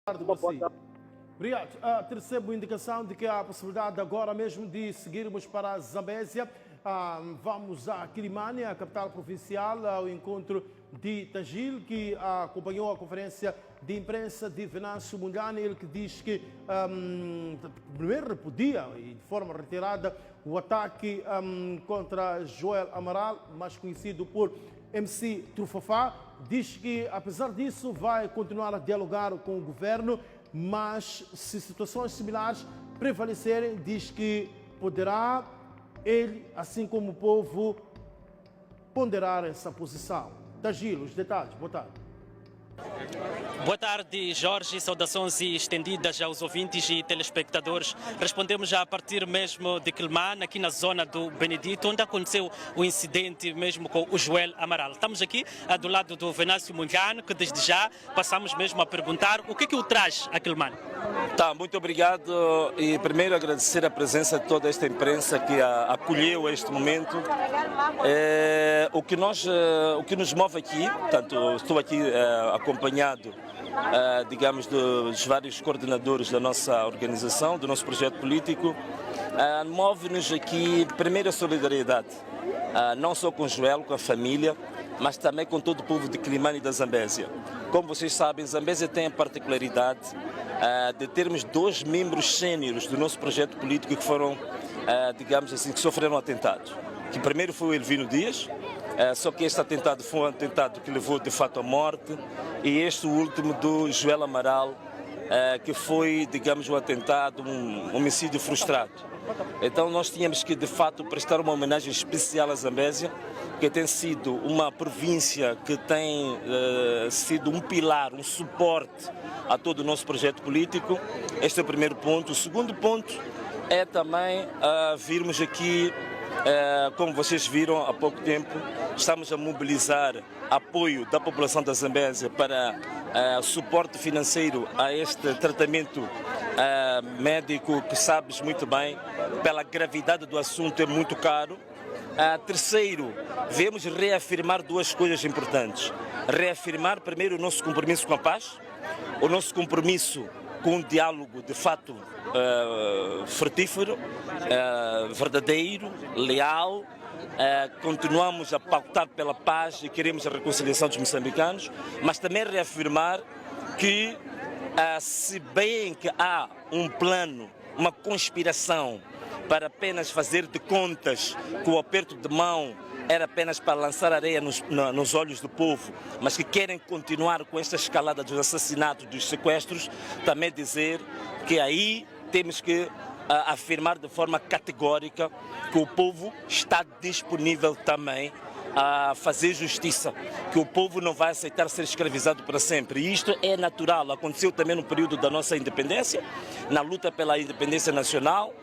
tarde para si. Obrigado. Recebo indicação de que há a possibilidade agora mesmo de seguirmos para a Zambésia. Vamos a Quilimane, a capital provincial, ao encontro de Tagil, que acompanhou a conferência de imprensa de Venâncio Mondlane, ele que diz que primeiro repudia e de forma reiterada o ataque contra Joel Amaral, mais conhecido por MC Trufafá. Diz que, apesar disso, vai continuar a dialogar com o governo, mas se situações similares prevalecerem, diz que poderá ele, assim como o povo, ponderar essa posição. Tagil, os detalhes. Boa tarde. Boa tarde, Jorge. Saudações estendidas aos ouvintes e telespectadores. Respondemos já a partir mesmo de Quilimane, aqui na zona do Benedito, onde aconteceu o incidente mesmo com o Joel Amaral. Estamos aqui do lado do Venâncio Mondlane, que desde já passamos mesmo a perguntar o que o traz a Quilimane. Muito obrigado e primeiro agradecer a presença de toda esta imprensa que acolheu este momento. O que nos move aqui, portanto, estou aqui acompanhado, digamos, dos vários coordenadores da nossa organização, do nosso projeto político. Move-nos aqui, primeiro, a solidariedade, não só com Joel, com a família, mas também com todo o povo de Quilimane e da Zambésia. Como vocês sabem, Zambésia tem a particularidade de termos dois membros séniores do nosso projeto político que foram, digamos assim, que sofreram atentado. Que primeiro foi o Elvino Dias, só que este atentado foi um atentado que levou de fato à morte, e este o último do Joel Amaral, que foi, digamos, um atentado, um homicídio frustrado. Então nós tínhamos que de fato prestar uma homenagem especial à Zambésia, que tem sido uma província que tem sido um pilar, um suporte a todo o nosso projeto político. Este é o primeiro ponto. O segundo ponto é também virmos aqui, como vocês viram há pouco tempo, estamos a mobilizar apoio da população da Zambésia para suporte financeiro a este tratamento médico que sabes muito bem, pela gravidade do assunto, é muito caro. Terceiro, viemos reafirmar duas coisas importantes. Reafirmar primeiro o nosso compromisso com a paz, o nosso compromisso com um diálogo de fato frutífero, verdadeiro, leal. Continuamos a pautar pela paz e queremos a reconciliação dos moçambicanos, mas também reafirmar que, se bem que há um plano, uma conspiração para apenas fazer de contas que o aperto de mão era apenas para lançar areia nos olhos do povo, mas que querem continuar com esta escalada dos assassinatos, dos sequestros, também dizer que aí temos que afirmar de forma categórica que o povo está disponível também a fazer justiça, que o povo não vai aceitar ser escravizado para sempre. E isto é natural, aconteceu também no período da nossa independência, na luta pela independência nacional.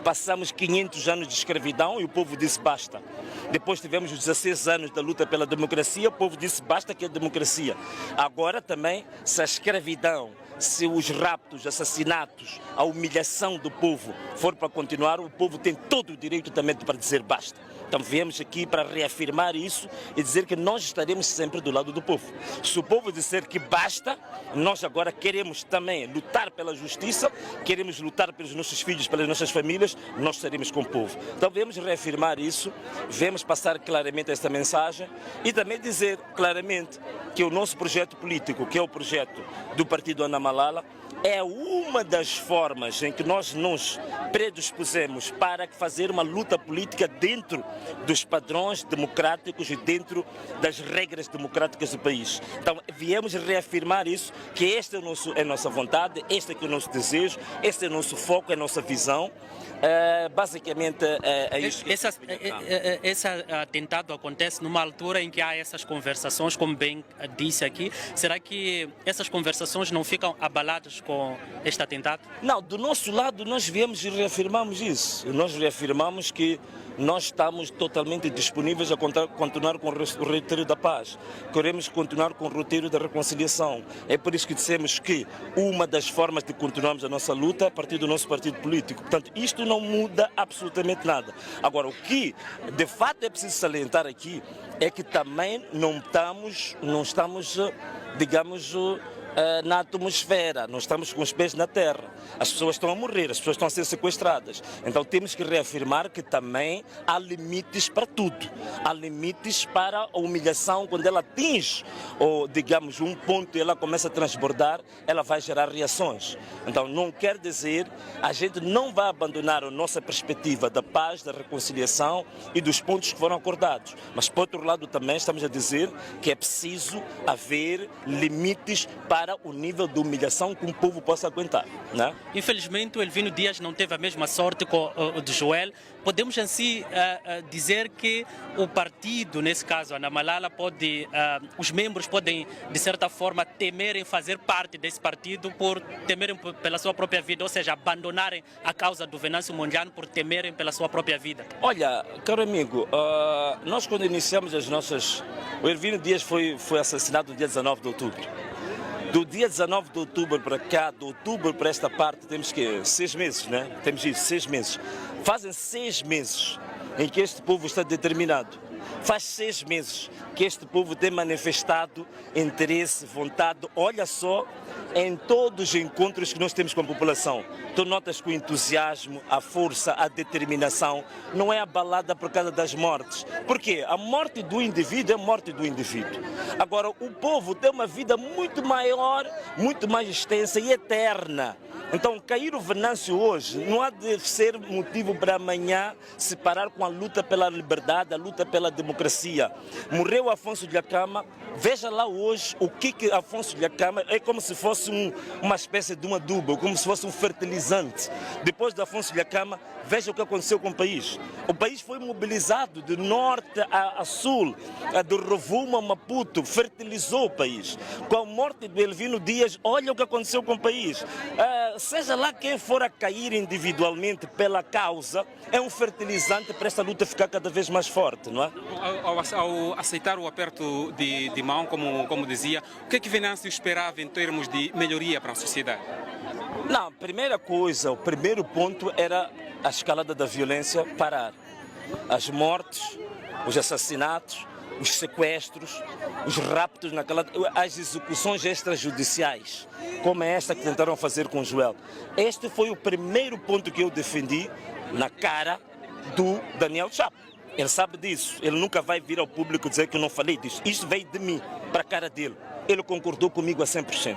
Passamos 500 anos de escravidão e o povo disse basta. Depois tivemos os 16 anos da luta pela democracia, o povo disse basta, que é democracia. Agora também, se a escravidão, se os raptos, assassinatos, a humilhação do povo for para continuar, o povo tem todo o direito também para dizer basta. Então viemos aqui para reafirmar isso e dizer que nós estaremos sempre do lado do povo. Se o povo disser que basta, nós agora queremos também lutar pela justiça, queremos lutar pelos nossos filhos, pelas nossas famílias, nós estaremos com o povo. Então viemos reafirmar isso, viemos passar claramente esta mensagem e também dizer claramente que o nosso projeto político, que é o projeto do Partido Ana Malala, é uma das formas em que nós nos predispusemos para fazer uma luta política dentro dos padrões democráticos e dentro das regras democráticas do país. Então, viemos reafirmar isso, que esta é a nossa vontade, este é o nosso desejo, este é o nosso foco, é a nossa visão. Basicamente é isso. Esse atentado acontece numa altura em que há essas conversações, como bem disse aqui. Será que essas conversações não ficam abaladas com este atentado? Não, do nosso lado nós viemos e reafirmamos isso. Nós reafirmamos que nós estamos totalmente disponíveis a continuar com o roteiro da paz. Queremos continuar com o roteiro da reconciliação. É por isso que dissemos que uma das formas de continuarmos a nossa luta é a partir do nosso partido político. Portanto, isto não muda absolutamente nada. Agora, o que de fato é preciso salientar aqui é que também não estamos, digamos, na atmosfera, não estamos com os pés na terra. As pessoas estão a morrer, as pessoas estão a ser sequestradas. Então temos que reafirmar que também há limites para tudo. Há limites para a humilhação. Quando ela atinge, ou digamos, um ponto e ela começa a transbordar, ela vai gerar reações. Então não quer dizer, a gente não vai abandonar a nossa perspectiva da paz, da reconciliação e dos pontos que foram acordados. Mas por outro lado também estamos a dizer que é preciso haver limites para o nível de humilhação que um povo possa aguentar, né? Infelizmente, o Elvino Dias não teve a mesma sorte com o de Joel. Podemos assim dizer que o partido, nesse caso, Ana Malala, os membros podem, de certa forma, temerem fazer parte desse partido por temerem pela sua própria vida, ou seja, abandonarem a causa do Venâncio Mondlane por temerem pela sua própria vida. Olha, caro amigo, nós quando iniciamos as nossas... O Elvino Dias foi assassinado no dia 19 de outubro. Do dia 19 de outubro para cá, de outubro para esta parte, temos que 6 meses, né? Temos isso, 6 meses. Fazem 6 meses em que este povo está determinado. Faz 6 meses que este povo tem manifestado interesse, vontade. Olha só, em todos os encontros que nós temos com a população, tu notas que o entusiasmo, a força, a determinação não é abalada por causa das mortes. Por quê? A morte do indivíduo é a morte do indivíduo. Agora, o povo tem uma vida muito maior, muito mais extensa e eterna. Então, cair o Venâncio hoje não há de ser motivo para amanhã se parar com a luta pela liberdade, a luta pela democracia. Morreu Afonso Dhlakama, veja lá hoje o que Afonso Dhlakama é, como se fosse uma espécie de um adubo, como se fosse um fertilizante. Depois de Afonso Dhlakama, veja o que aconteceu com o país. O país foi mobilizado de norte a sul, do Rovuma a Maputo, fertilizou o país. Com a morte de Elvino Dias, olha o que aconteceu com o país. Seja lá quem for a cair individualmente pela causa, é um fertilizante para esta luta ficar cada vez mais forte, não é? Ao aceitar o aperto de mão, como dizia, o que é que Venâncio esperava em termos de melhoria para a sociedade? Não, a primeira coisa, o primeiro ponto era a escalada da violência parar. As mortes, os assassinatos, os sequestros, os raptos, as execuções extrajudiciais, como é esta que tentaram fazer com o Joel. Este foi o primeiro ponto que eu defendi na cara do Daniel Chapo. Ele sabe disso, ele nunca vai vir ao público dizer que eu não falei disso. Isto veio de mim para a cara dele. Ele concordou comigo a 100%.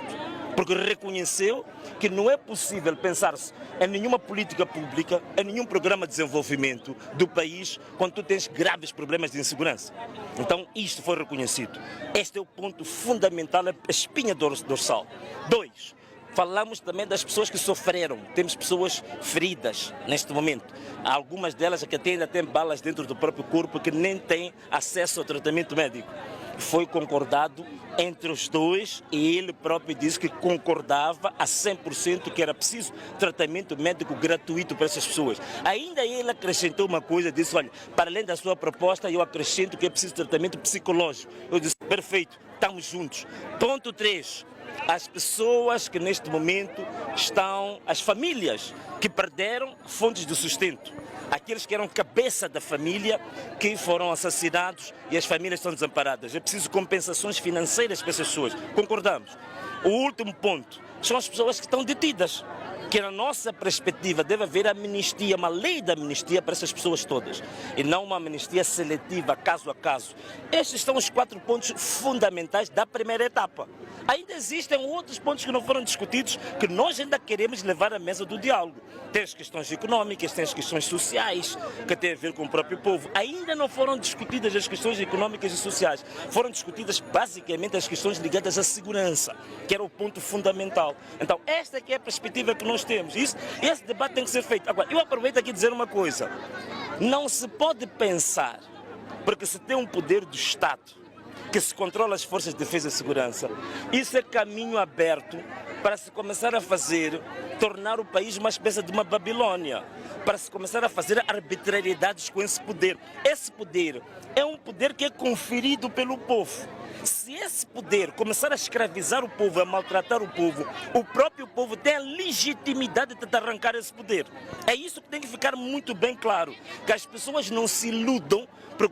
Porque reconheceu que não é possível pensar-se em nenhuma política pública, em nenhum programa de desenvolvimento do país, quando tu tens graves problemas de insegurança. Então, isto foi reconhecido. Este é o ponto fundamental, a espinha dorsal. 2. Falamos também das pessoas que sofreram. Temos pessoas feridas neste momento. Algumas delas que ainda têm balas dentro do próprio corpo que nem têm acesso ao tratamento médico. Foi concordado entre os dois e ele próprio disse que concordava a 100% que era preciso tratamento médico gratuito para essas pessoas. Ainda ele acrescentou uma coisa, disse, olha, para além da sua proposta, eu acrescento que é preciso tratamento psicológico. Eu disse, perfeito, estamos juntos. Ponto 3. As pessoas que neste momento estão, as famílias que perderam fontes de sustento. Aqueles que eram cabeça da família que foram assassinados e as famílias estão desamparadas. É preciso compensações financeiras para essas pessoas. Concordamos. O último ponto são as pessoas que estão detidas. Que na nossa perspectiva deve haver amnistia, uma lei de amnistia para essas pessoas todas. E não uma amnistia seletiva, caso a caso. Estes são os 4 pontos fundamentais da primeira etapa. Ainda existem outros pontos que não foram discutidos, que nós ainda queremos levar à mesa do diálogo. Tem as questões econômicas, tem as questões sociais, que têm a ver com o próprio povo. Ainda não foram discutidas as questões econômicas e sociais. Foram discutidas basicamente as questões ligadas à segurança, que era o ponto fundamental. Então, esta aqui é a perspectiva que nós temos. Esse debate tem que ser feito. Agora, eu aproveito aqui dizer uma coisa. Não se pode pensar, porque se tem um poder do Estado, que se controla as forças de defesa e segurança, isso é caminho aberto para se começar a fazer, tornar o país uma espécie de uma Babilônia, para se começar a fazer arbitrariedades com esse poder. Esse poder é um poder que é conferido pelo povo. Se esse poder começar a escravizar o povo, a maltratar o próprio povo tem a legitimidade de arrancar esse poder. É isso que tem que ficar muito bem claro, que as pessoas não se iludam por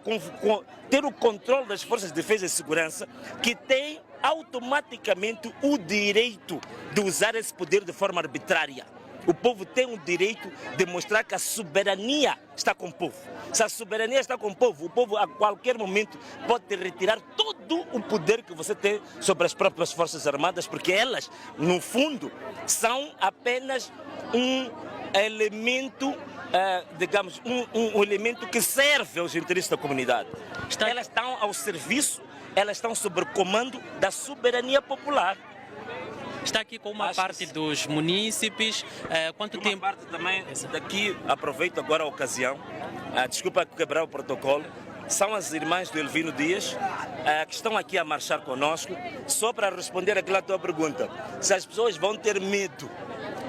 ter o controle das forças de defesa e segurança, que tem automaticamente o direito de usar esse poder de forma arbitrária. O povo tem o direito de mostrar que a soberania está com o povo. Se a soberania está com o povo a qualquer momento pode te retirar todo o poder que você tem sobre as próprias Forças Armadas, porque elas, no fundo, são apenas um elemento, digamos, um elemento que serve aos interesses da comunidade. Elas estão ao serviço, elas estão sob o comando da soberania popular. Está aqui com uma parte dos munícipes. Quanto tempo? Uma parte também daqui, aproveito agora a ocasião, desculpa quebrar o protocolo, são as irmãs do Elvino Dias que estão aqui a marchar conosco, só para responder àquela tua pergunta. Se as pessoas vão ter medo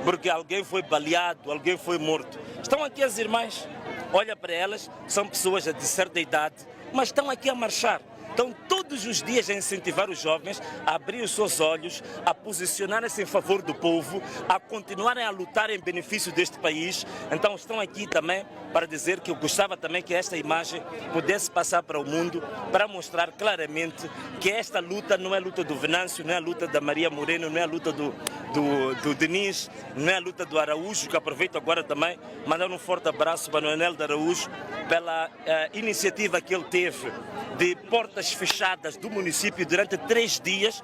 porque alguém foi baleado, alguém foi morto. Estão aqui as irmãs, olha para elas, são pessoas de certa idade, mas estão aqui a marchar. Estão todos os dias a incentivar os jovens a abrir os seus olhos, a posicionarem-se em favor do povo, a continuarem a lutar em benefício deste país. Então estão aqui também para dizer que eu gostava também que esta imagem pudesse passar para o mundo, para mostrar claramente que esta luta não é a luta do Venâncio, não é a luta da Maria Moreno, não é a luta do Denis, não é a luta do Araújo, que aproveito agora também, mandar um forte abraço para o Anel de Araújo pela iniciativa que ele teve de portas fechadas do município durante 3 dias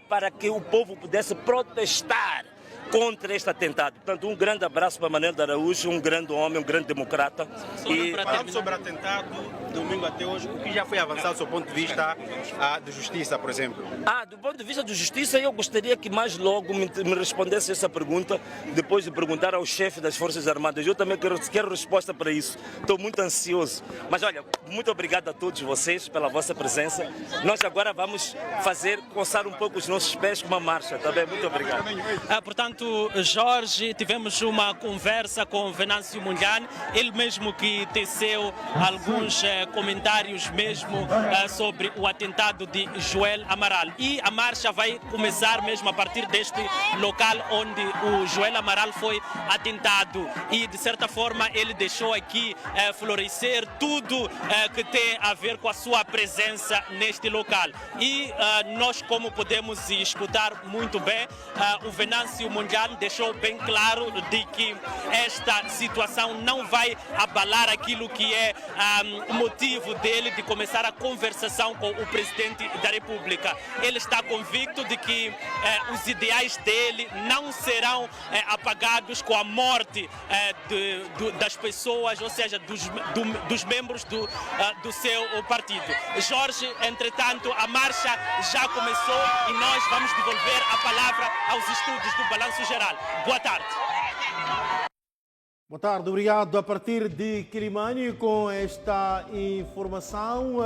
para que o povo pudesse protestar contra este atentado. Portanto, um grande abraço para Manuel de Araújo, um grande homem, um grande democrata. Falando sobre o atentado, domingo até hoje, o que já foi avançado do ponto de vista de justiça, por exemplo? Do ponto de vista de justiça, eu gostaria que mais logo me respondesse essa pergunta, depois de perguntar ao chefe das Forças Armadas. Eu também quero resposta para isso. Estou muito ansioso. Mas olha, muito obrigado a todos vocês pela vossa presença. Nós agora vamos coçar um pouco os nossos pés com uma marcha, tá bem? Muito obrigado. Portanto, Jorge, tivemos uma conversa com Venâncio Mondlane, ele mesmo que teceu alguns comentários mesmo sobre o atentado de Joel Amaral. E a marcha vai começar mesmo a partir deste local onde o Joel Amaral foi atentado. E, de certa forma, ele deixou aqui florescer tudo que tem a ver com a sua presença neste local. E nós, como podemos escutar muito bem, o Venâncio Mondlane deixou bem claro de que esta situação não vai abalar aquilo que é o motivo dele de começar a conversação com o presidente da República. Ele está convicto de que os ideais dele não serão apagados com a morte das pessoas, ou seja, dos membros do seu partido. Jorge, entretanto, a marcha já começou e nós vamos devolver a palavra aos estúdios do Balanço Geral. Boa tarde. Boa tarde, obrigado. A partir de Quilimane, com esta informação,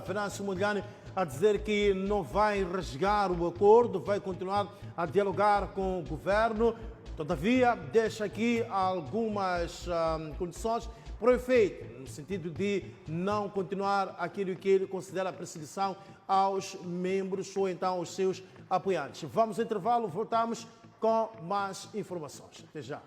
Venâncio Mondlane a dizer que não vai rasgar o acordo, vai continuar a dialogar com o governo. Todavia, deixa aqui algumas condições para o efeito, no sentido de não continuar aquilo que ele considera perseguição aos membros ou então aos seus apoiantes. Vamos ao intervalo, voltamos com mais informações. Até já.